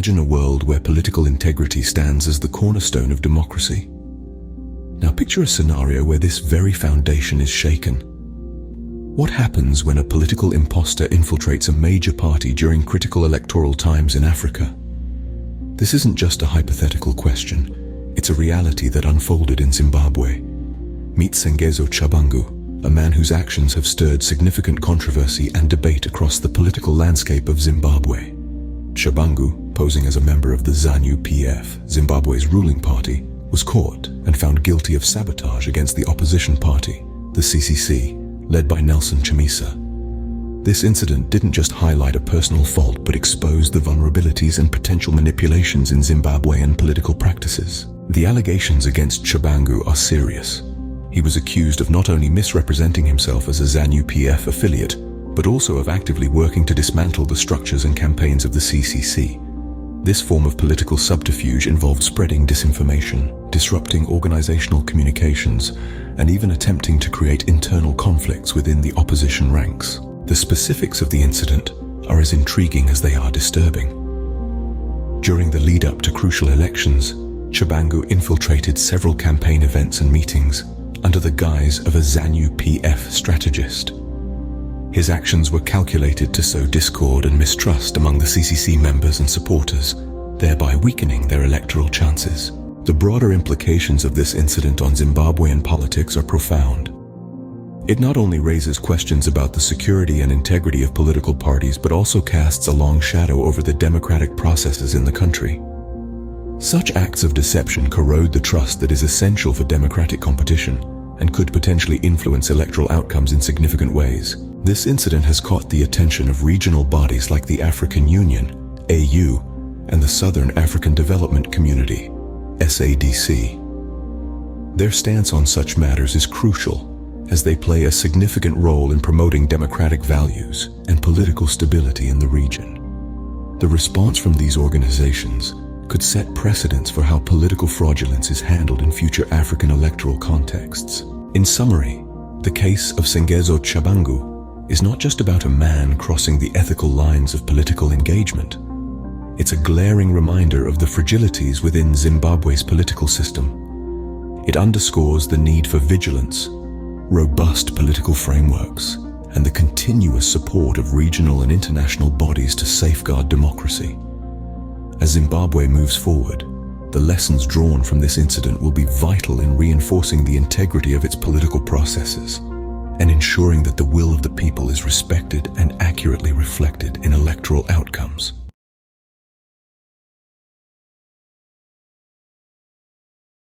Imagine a world where political integrity stands as the cornerstone of democracy. Now picture a scenario where this very foundation is shaken. What happens when a political imposter infiltrates a major party during critical electoral times in Africa? This isn't just a hypothetical question, it's a reality that unfolded in Zimbabwe. Meet Zangezzo Tshabangu, a man whose actions have stirred significant controversy and debate across the political landscape of Zimbabwe. Tshabangu, posing as a member of the ZANU PF, Zimbabwe's ruling party, was caught and found guilty of sabotage against the opposition party, the CCC, led by Nelson Chamisa. This incident didn't just highlight a personal fault but exposed the vulnerabilities and potential manipulations in Zimbabwean political practices. The allegations against Tshabangu are serious. He was accused of not only misrepresenting himself as a ZANU PF affiliate, but also of actively working to dismantle the structures and campaigns of the CCC. This form of political subterfuge involved spreading disinformation, disrupting organizational communications, and even attempting to create internal conflicts within the opposition ranks. The specifics of the incident are as intriguing as they are disturbing. During the lead-up to crucial elections, Tshabangu infiltrated several campaign events and meetings under the guise of a ZANU PF strategist. His actions were calculated to sow discord and mistrust among the CCC members and supporters, thereby weakening their electoral chances. The broader implications of this incident on Zimbabwean politics are profound. It not only raises questions about the security and integrity of political parties, but also casts a long shadow over the democratic processes in the country. Such acts of deception corrode the trust that is essential for democratic competition and could potentially influence electoral outcomes in significant ways. This incident has caught the attention of regional bodies like the African Union, AU, and the Southern African Development Community, SADC. Their stance on such matters is crucial, as they play a significant role in promoting democratic values and political stability in the region. The response from these organizations could set precedents for how political fraudulence is handled in future African electoral contexts. In summary, the case of Zangezzo Tshabangu is not just about a man crossing the ethical lines of political engagement. It's a glaring reminder of the fragilities within Zimbabwe's political system. It underscores the need for vigilance, robust political frameworks, and the continuous support of regional and international bodies to safeguard democracy. As Zimbabwe moves forward, the lessons drawn from this incident will be vital in reinforcing the integrity of its political processes and ensuring that the will of the people is respected and accurately reflected in electoral outcomes.